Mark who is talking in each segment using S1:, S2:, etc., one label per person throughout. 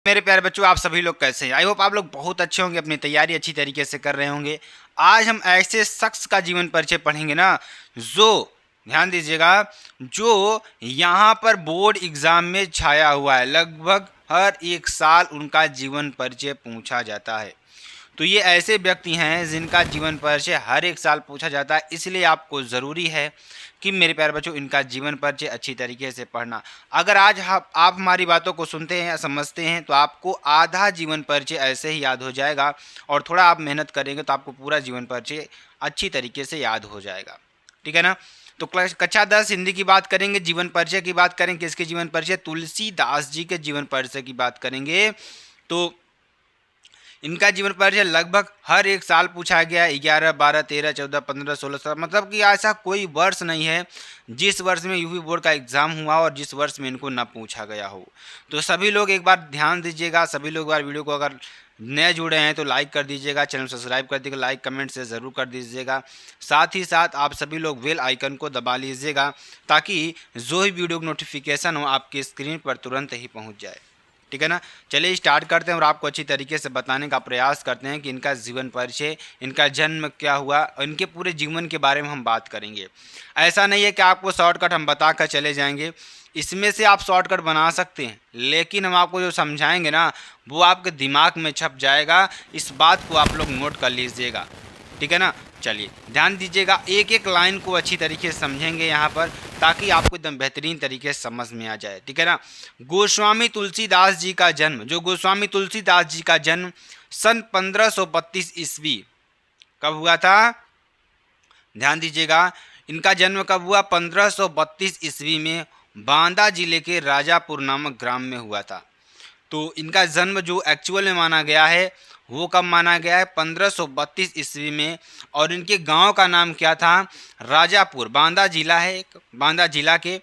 S1: मेरे प्यारे बच्चों, आप सभी लोग कैसे हैं? आई होप आप लोग बहुत अच्छे होंगे, अपनी तैयारी अच्छी तरीके से कर रहे होंगे। आज हम ऐसे शख्स का जीवन परिचय पढ़ेंगे ना, जो ध्यान दीजिएगा, जो यहाँ पर बोर्ड एग्जाम में छाया हुआ है। लगभग हर एक साल उनका जीवन परिचय पूछा जाता है। तो ये ऐसे व्यक्ति हैं जिनका जीवन परिचय हर एक साल पूछा जाता है, इसलिए आपको ज़रूरी है कि मेरे प्यारे बच्चों इनका जीवन परिचय अच्छी तरीके से पढ़ना। अगर आज आप हमारी बातों को सुनते हैं या समझते हैं तो आपको आधा जीवन परिचय ऐसे ही याद हो जाएगा, और थोड़ा आप मेहनत करेंगे तो आपको पूरा जीवन परिचय अच्छी तरीके से याद हो जाएगा। ठीक है ना? तो कक्षा 10 हिंदी की बात करेंगे, जीवन परिचय की बात करेंगे। किसके जीवन परिचय? तुलसीदास जी के जीवन परिचय की बात करेंगे। तो इनका जीवन परिचय लगभग हर एक साल पूछा गया है। 11, 12, 13, 14, 15, 16, 17, मतलब कि ऐसा कोई वर्ष नहीं है जिस वर्ष में यूपी बोर्ड का एग्ज़ाम हुआ और जिस वर्ष में इनको ना पूछा गया हो। तो सभी लोग एक बार ध्यान दीजिएगा, सभी लोग एक बार वीडियो को अगर नए जुड़े हैं तो लाइक कर दीजिएगा, चैनल सब्सक्राइब कर दीजिएगा, लाइक कमेंट से ज़रूर कर दीजिएगा। साथ ही साथ आप सभी लोग बेल आइकन को दबा लीजिएगा, ताकि जो ही वीडियो की नोटिफिकेशन हो आपकी स्क्रीन पर तुरंत ही पहुँच जाए। ठीक है ना? चलिए स्टार्ट करते हैं और आपको अच्छी तरीके से बताने का प्रयास करते हैं कि इनका जीवन परिचय, इनका जन्म क्या हुआ और इनके पूरे जीवन के बारे में हम बात करेंगे। ऐसा नहीं है कि आपको शॉर्टकट हम बता कर चले जाएंगे, इसमें से आप शॉर्टकट बना सकते हैं, लेकिन हम आपको जो समझाएंगे ना वो आपके दिमाग में छप जाएगा। इस बात को आप लोग नोट कर लीजिएगा। ठीक है ना? चलिए ध्यान दीजिएगा, एक एक लाइन को अच्छी तरीके से समझेंगे यहाँ पर, ताकि आपको एकदम बेहतरीन तरीके से समझ में आ जाए। ठीक है ना? गोस्वामी तुलसीदास जी का जन्म, जो गोस्वामी तुलसीदास जी का जन्म सन 1532 ईस्वी कब हुआ था? ध्यान दीजिएगा, इनका जन्म कब हुआ? 1532 ईस्वी में बांदा जिले के राजापुर नामक ग्राम में हुआ था। तो इनका जन्म जो एक्चुअल में माना गया है वो कब माना गया है? 1532 ईस्वी में। और इनके गांव का नाम क्या था? राजापुर। बांदा जिला है एक, बांदा जिला के,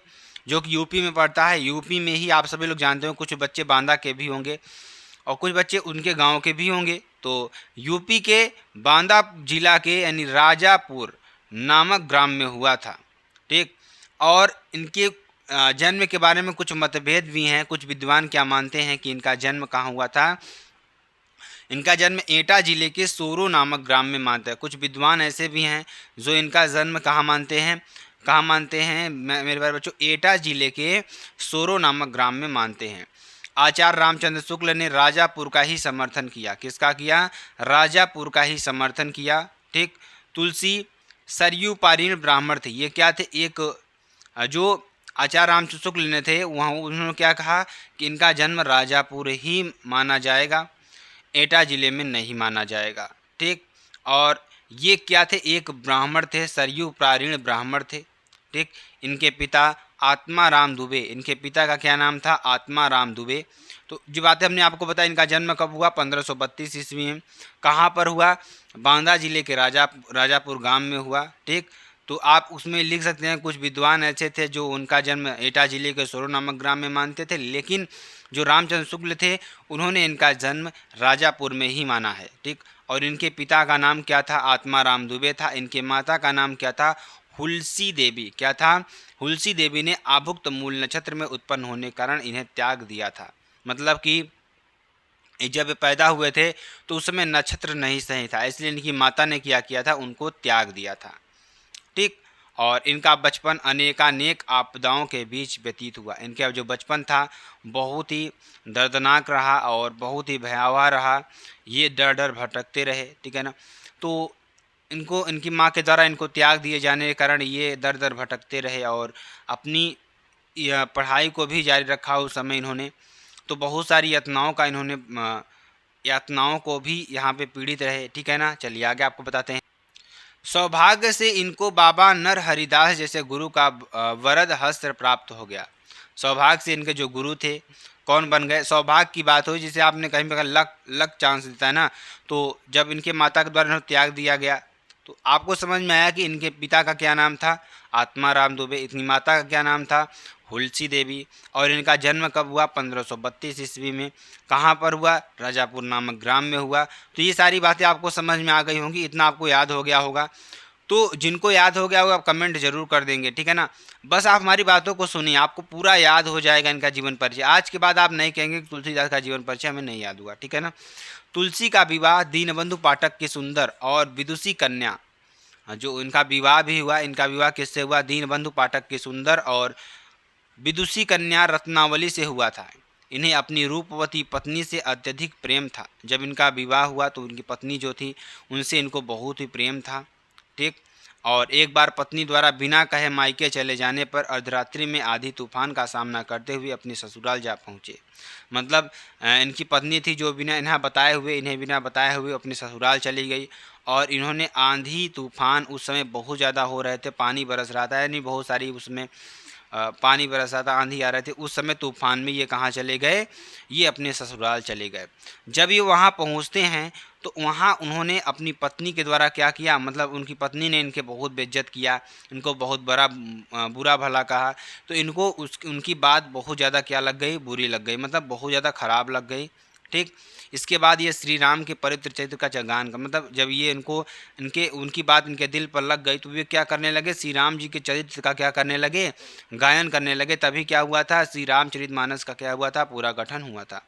S1: जो कि यूपी में पड़ता है। यूपी में ही आप सभी लोग जानते हो, कुछ बच्चे बांदा के भी होंगे और कुछ बच्चे उनके गांव के भी होंगे। तो यूपी के बांदा जिला के यानी राजापुर नामक ग्राम में हुआ था। ठीक। और इनके जन्म के बारे में कुछ मतभेद भी हैं। कुछ विद्वान क्या मानते हैं कि इनका जन्म कहाँ हुआ था? इनका जन्म एटा जिले के सोरो नामक ग्राम में मानते हैं। कुछ विद्वान ऐसे भी हैं जो इनका जन्म कहाँ मानते हैं? कहाँ मानते हैं मेरे प्यारे बच्चों? एटा जिले के सोरो नामक ग्राम में मानते हैं। आचार्य रामचंद्र शुक्ल ने राजापुर का ही समर्थन किया। किसका किया? राजापुर का ही समर्थन किया। ठीक। तुलसी सरयू पारीण ब्राह्मण थे। ये क्या थे? एक जो आचार्य रामचंद्र शुक्ल ने थे, वहाँ उन्होंने क्या कहा कि इनका जन्म राजापुर ही माना जाएगा, एटा जिले में नहीं माना जाएगा। ठीक। और ये क्या थे? एक ब्राह्मण थे, सरयू प्रारीण ब्राह्मण थे। ठीक। इनके पिता आत्माराम दुबे, इनके पिता का क्या नाम था? आत्माराम दुबे। तो जो बातें हमने आपको बताया, इनका जन्म कब हुआ? 1532 ईस्वी में। कहाँ पर हुआ? बांदा जिले के राजापुर गांव में हुआ। ठीक। तो आप उसमें लिख सकते हैं, कुछ विद्वान ऐसे थे जो उनका जन्म एटा जिले के सोरो नामक ग्राम में मानते थे, लेकिन जो रामचंद्र शुक्ल थे उन्होंने इनका जन्म राजापुर में ही माना है। ठीक। और इनके पिता का नाम क्या था? आत्माराम दुबे था। इनके माता का नाम क्या था? हुलसी देवी। क्या था? हुलसी देवी ने आभुक्त मूल नक्षत्र में उत्पन्न होने के कारण इन्हें त्याग दिया था। मतलब कि जब पैदा हुए थे तो उस समय नक्षत्र नहीं सही था, इसलिए इनकी माता ने क्या किया था? उनको त्याग दिया था। ठीक। और इनका बचपन अनेकानेक आपदाओं के बीच व्यतीत हुआ। इनका जो बचपन था बहुत ही दर्दनाक रहा और बहुत ही भयावह रहा। ये डर डर भटकते रहे। ठीक है ना? तो इनको इनकी माँ के द्वारा इनको त्याग दिए जाने के कारण ये दर दर भटकते रहे और अपनी यह पढ़ाई को भी जारी रखा उस समय इन्होंने। तो बहुत सारी यातनाओं को भी यहाँ पे पीड़ित रहे। ठीक है ना? चलिए आगे आपको बताते हैं। सौभाग्य से इनको बाबा नर हरिदास जैसे गुरु का वरद हस्त्र प्राप्त हो गया। सौभाग्य से इनके जो गुरु थे कौन बन गए? सौभाग्य की बात हुई, जिसे आपने कहीं पर लक लक चांस देता है ना। तो जब इनके माता के द्वारा इन्हें त्याग दिया गया तो आपको समझ में आया कि इनके पिता का क्या नाम था? आत्माराम दुबे। इनकी माता का क्या नाम था? हुलसी देवी। और इनका जन्म कब हुआ? 1532 ईस्वी में। कहाँ पर हुआ? राजापुर नामक ग्राम में हुआ। तो ये सारी बातें आपको समझ में आ गई होंगी, इतना आपको याद हो गया होगा। तो जिनको याद हो गया होगा आप कमेंट जरूर कर देंगे, ठीक है ना। बस आप हमारी बातों को सुनिए, आपको पूरा याद हो जाएगा इनका जीवन परिचय। आज के बाद आप नहीं कहेंगे कि तुलसीदास का जीवन परिचय हमें नहीं याद हुआ, ठीक है ना। तुलसी का विवाह दीनबंधु पाठक की सुंदर और विदुषी कन्या, जो इनका विवाह भी हुआ, इनका विवाह किससे हुआ? दीनबंधु पाठक की सुंदर और विदुषी कन्या रत्नावली से हुआ था। इन्हें अपनी रूपवती पत्नी से अत्यधिक प्रेम था। जब इनका विवाह हुआ तो उनकी पत्नी जो थी उनसे इनको बहुत ही प्रेम था, ठीक। और एक बार पत्नी द्वारा बिना कहे मायके चले जाने पर अर्धरात्रि में आधी तूफान का सामना करते हुए अपने ससुराल जा पहुँचे। मतलब इनकी पत्नी थी जो इन्हें बिना बताए हुए अपने ससुराल चली गई। और इन्होंने आंधी तूफान, उस समय बहुत ज़्यादा हो रहे थे, पानी बरस रहा था, यानी बहुत सारी उसमें पानी बरस रहा था, आंधी आ रहे थे, उस समय तूफान में ये कहाँ चले गए? ये अपने ससुराल चले गए। जब ये वहाँ पहुँचते हैं तो वहाँ उन्होंने अपनी पत्नी के द्वारा क्या किया, मतलब उनकी पत्नी ने इनके बहुत बेइज्जत किया, इनको बहुत बुरा भला कहा। तो इनको उनकी बात बहुत ज़्यादा क्या लग गई? बुरी लग गई, मतलब बहुत ज़्यादा खराब लग गई, ठीक। इसके बाद ये श्री राम के पवित्र चरित्र का गान का, मतलब जब ये उनकी बात इनके दिल पर लग गई तो वे क्या करने लगे? श्री राम जी के चरित्र का क्या करने लगे? गायन करने लगे। तभी क्या हुआ था? श्री रामचरितमानस का क्या हुआ था? पूरा गठन हुआ था।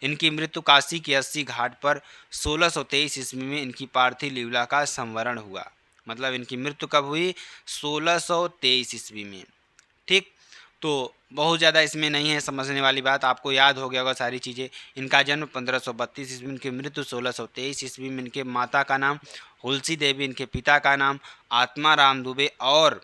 S1: इनकी मृत्यु काशी के 80 घाट पर 1623 ईस्वी में इनकी पार्थिव लीला का संवरण हुआ। मतलब इनकी मृत्यु कब हुई? 1623 ईस्वी में, ठीक। तो बहुत ज़्यादा इसमें नहीं है समझने वाली बात, आपको याद हो गया होगा सारी चीज़ें। इनका जन्म 1532 ईस्वी में, इनकी मृत्यु 1623 ईस्वी में। इनके माता का नाम हुलसी देवी, इनके पिता का नाम आत्मा राम दुबे और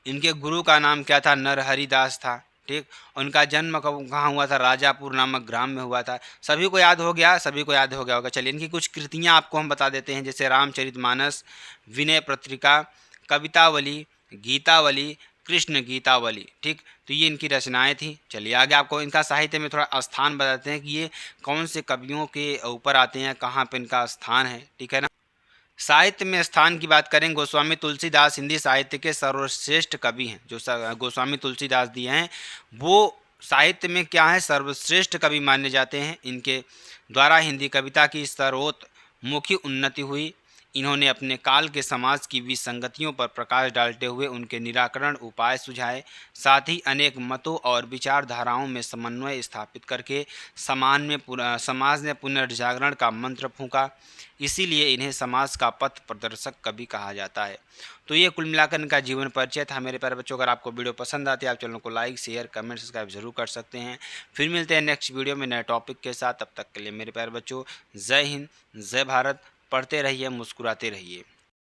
S1: इनके गुरु का नाम क्या था? नरहरि दास था, ठीक। उनका जन्म कहाँ हुआ था? राजापुर नामक ग्राम में हुआ था। सभी को याद हो गया? सभी को याद हो गया होगा। चलिए इनकी कुछ कृतियाँ आपको हम बता देते हैं, जैसे रामचरितमानस, विनय पत्रिका, कवितावली, गीतावली, कृष्ण गीतावली, ठीक। तो ये इनकी रचनाएं थी। चलिए आगे आपको इनका साहित्य में थोड़ा स्थान बताते हैं कि ये कौन से कवियों के ऊपर आते हैं, कहाँ पे इनका स्थान है, ठीक है ना। साहित्य में स्थान की बात करें, गोस्वामी तुलसीदास हिंदी साहित्य के सर्वश्रेष्ठ कवि हैं। जो गोस्वामी तुलसीदास जी हैं वो साहित्य में क्या है? सर्वश्रेष्ठ कवि माने जाते हैं। इनके द्वारा हिंदी कविता की सर्वतोमुखी उन्नति हुई। इन्होंने अपने काल के समाज की विसंगतियों पर प्रकाश डालते हुए उनके निराकरण उपाय सुझाए। साथ ही अनेक मतों और विचारधाराओं में समन्वय स्थापित करके समाज में पुनर्जागरण का मंत्र फूंका। इसीलिए इन्हें समाज का पथ प्रदर्शक कवि कहा जाता है। तो ये कुल मिलाकर इनका जीवन परिचय था मेरे प्यारे बच्चों। अगर आपको वीडियो पसंद आती है आप चैनल को लाइक, शेयर, कमेंट, सब्सक्राइब जरूर कर सकते हैं। फिर मिलते हैं नेक्स्ट वीडियो में नए टॉपिक के साथ। तब तक के लिए मेरे प्यारे बच्चों, जय हिंद, जय भारत। पढ़ते रहिए, मुस्कुराते रहिए।